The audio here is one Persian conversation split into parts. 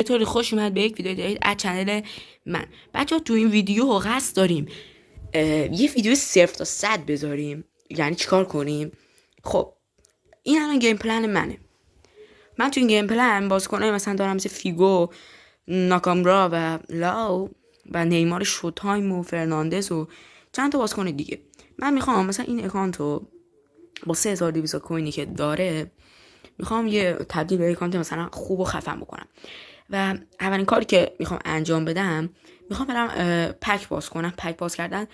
چطوری؟ خوش اومد به یک ویدیو جدید از چنل من. بچه‌ها تو این ویدیو قصد داریم یه ویدیو 0 تا 100 بذاریم. یعنی چیکار کنیم؟ خب این الان گیم پلن منه. من تو این گیم پلن بازیکنای مثلا دارم مثل فیگو، ناکامرا و لاو و نیمار شوتایم و فرناندز و چند تا بازیکن دیگه. من میخوام مثلا این اکانتو با 3200 کوینی که داره میخوام یه تبدیل به اکانت مثلا خوب و خفن بکنم. و اولین کاری که میخوام انجام بدم، میخوام برم پک باز کنم. پک باز کردن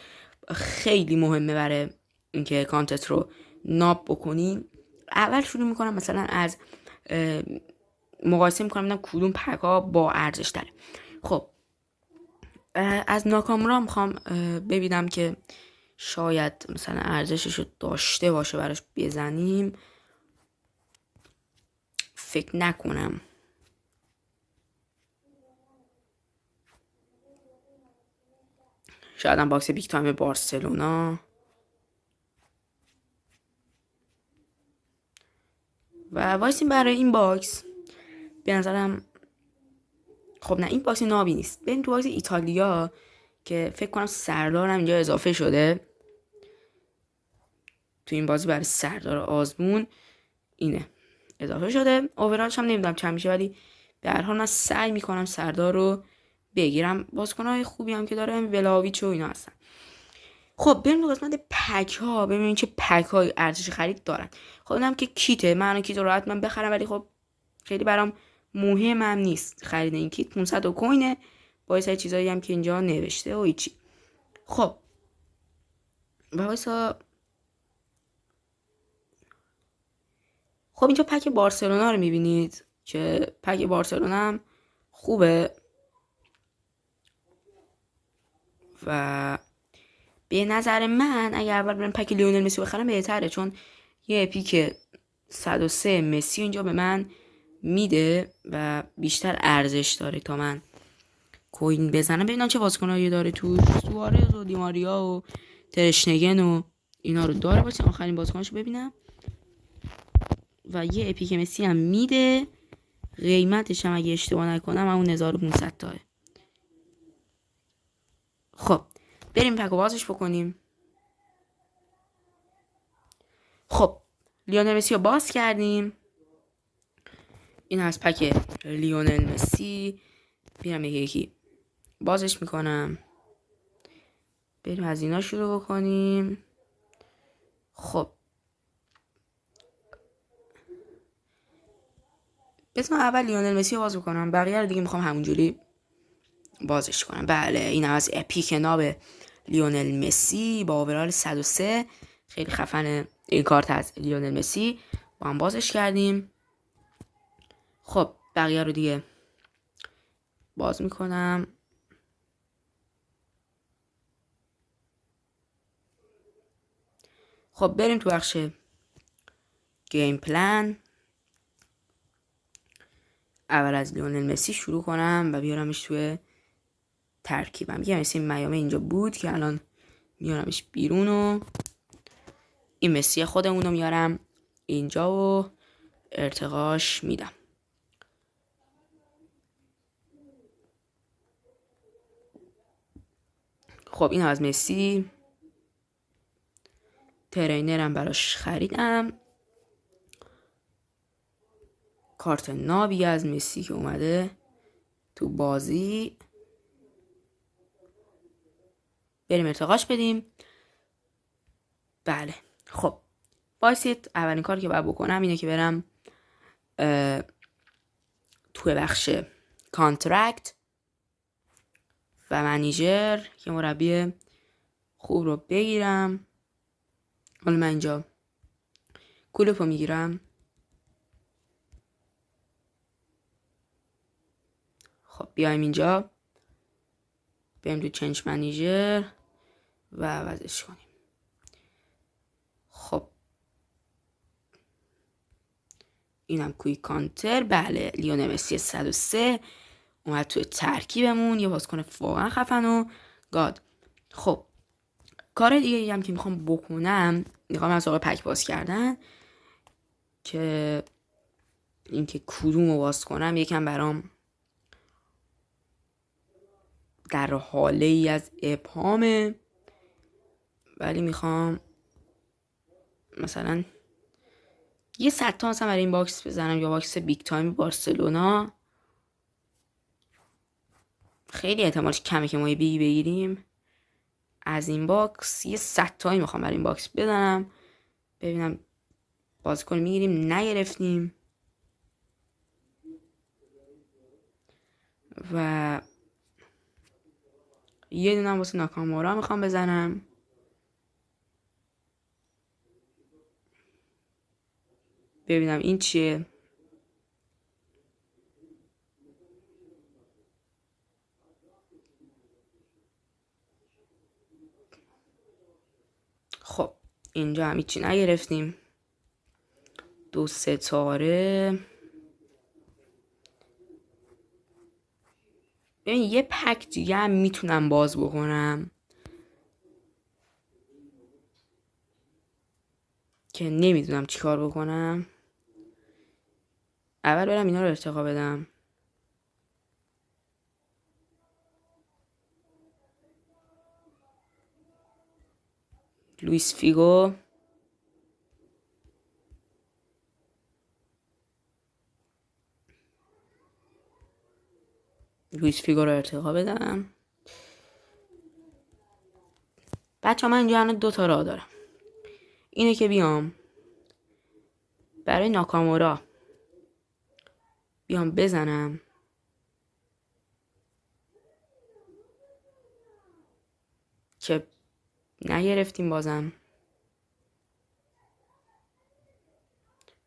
خیلی مهمه برای اینکه اکانتت رو ناب بکنی. اول شروع میکنم مثلا از مقایسه میکنم ببینم کدوم پک ها با ارزش تره. خب از ناکامورا میخوام ببینم که شاید مثلا ارزشش رو داشته باشه براش بزنیم. فکر نکنم. شاید هم باکس بیگ تایم بارسلونا و وایسیم برای این باکس. به نظرم خب نه، این باکس نابی نیست. بریم تو باکس ایتالیا که فکر کنم سردار هم اینجا اضافه شده. تو این بازی برای سردار آزمون اینه اضافه شده. اوورالش هم نمیدونم چند میشه، ولی به هر حال من سعی میکنم سردار رو بگیرم. بازیکن‌های خوبی هم که داره ولاویچ و اینا هستن. خب بریم تو قسمت پک ها ببینیم چه پک های ارزش خرید دارن. خب اینم که کیته. من کیت رو حتما بخرم، ولی خب خیلی برام مهمم نیست خرید این کیت. 500 کوینه با یه چیزایی هم که اینجا نوشته و هیچی. خب وایسا. خب اینجا پک بارسلونا رو میبینید که پک بارسلونا هم خوبه و به نظر من اگر اول برم پک لیونل مسی بخرم بهتره، چون یه پیک 103 مسی اینجا به من میده و بیشتر ارزش داره تا من کوین بزنم. ببینم چه بازیکنایی داره تو. سوارز و دیماریا و ترشنگن و اینا رو داره. باشه آخرین بازیکناشو ببینم. و یه اپیک مسی هم میده. قیمتش هم اگه اشتباه نکنم همون 1500 تاه. خب بریم پک و بازش بکنیم. خب لیونل مسی رو باز کردیم. این از پک لیونل مسی. میرم یکی بازش میکنم. بریم از اینا شروع بکنیم. خب بذار اول لیونل مسی رو باز بکنم، بقیه رو دیگه میخوام همونجوری بازش کنم. بله این از اپیک ناب لیونل مسی با اوورال 103. خیلی خفنه این کارت از لیونل مسی. با هم بازش کردیم. خب بقیه رو دیگه باز میکنم. خب بریم تو بخش گیم پلن. اول از لیونل مسی شروع کنم و بیارمش توی ترکیبم. یه مسی میامی اینجا بود که الان میارمش بیرون و این مسی خودمونو میارم اینجا و ارتقاش میدم. خب این از مسی. ترینرم براش خریدم. کارت نابی از مسی که اومده تو بازی. بریم ارتقاش بدیم. بله خب وایسید. اولین کاری که باید بکنم اینه که برم توی بخش کانترکت و منیجر که مربی خوب رو بگیرم. حالا من اینجا کلوپ رو میگیرم. خب بیایم اینجا، بریم تو چنج منیجر و عوضش کنیم. خب اینم کوی کانتر. بله لیونل مسی 103 اومد توی ترکیبمون. یه بازیکن واقعا خفن و گاد. خب کار دیگه هم که میخوام بکنم، میخوام از آقا پک باز کردن که اینکه کدوم رو باز کنم یکم برام در حاله ای از ابهامه، ولی میخوام مثلا یه 100 تا مثلا برای این باکس بزنم، یا باکس بیگ تایم بارسلونا. خیلی احتمالش کمه که ما یه بیگ بگیریم از این باکس. یه 100 تایی میخوام برای این باکس بزنم، ببینم بازیکن میگیریم. نگرفتیم و یه دونم واسه ناکامورا میخوام بزنم. ببینم این چیه. خب اینجا هم هیچی نگرفتیم. 2 ستاره. ببین یه پک دیگه هم میتونم باز بکنم که نمیدونم چی کار بکنم. اول برم اینا رو ارتقا بدم. لوئیس فیگو. لوئیس فیگو رو ارتقا بدم. بچه من اینجا الان 2 تا راه دارم. اینه که بیام برای ناکامورا بیام بزنم که نگرفتیم. بازم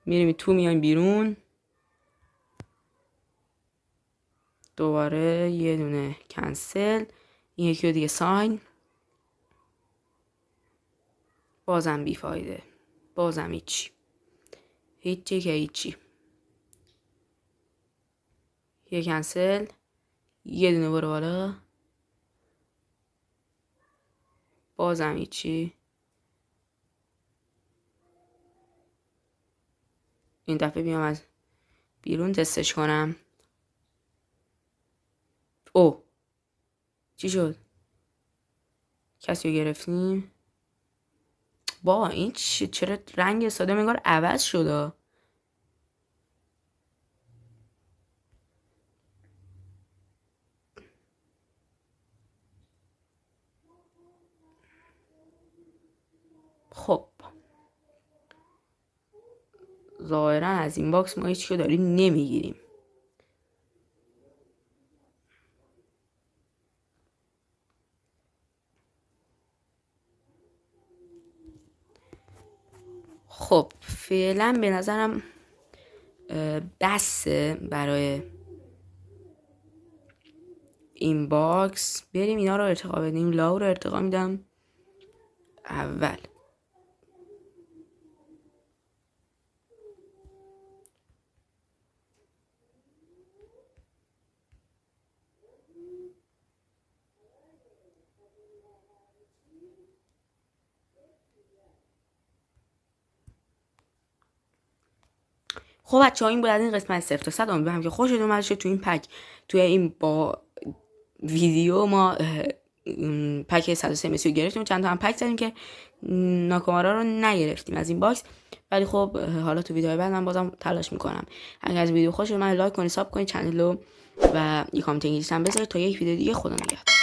میریم تو، میایم بیرون. دوباره یه دونه کنسل. این یکی رو دیگه ساین. بازم بیفایده. بازم هیچی که هیچی. یه کنسل. یه دونه برو بالا. بازم هیچی. این دفعه بیام از بیرون تستش کنم. او چی شد؟ کسی رو گرفتیم. با این چرا رنگ ساده انگار عوض شده. خب ظاهرا از این باکس ما هیچ که داریم نمیگیریم. خب فعلا به نظرم بسه برای این باکس. بریم اینا رو ارتقا بدیم. لاو رو ارتقا میدم اول. خب بچه‌ها این بود از این قسمت 0 تا 100. امیدوارم که خوشتون اومد باشه. تو این پک، توی این با ویدیو ما پک 103 مسی رو گرفتیم. چند تا هم پک زدیم که ناکامورا رو نگرفتیم از این باکس. ولی خب حالا تو ویدیو بعد من بازم تلاش میکنم. اگر از ویدیو خوشتون اومد لایک کنید، ساب کنید چنل رو و یه کامنت انگلیسی هم بذارید. تا یک ویدیو دیگه، خدا نگهدار.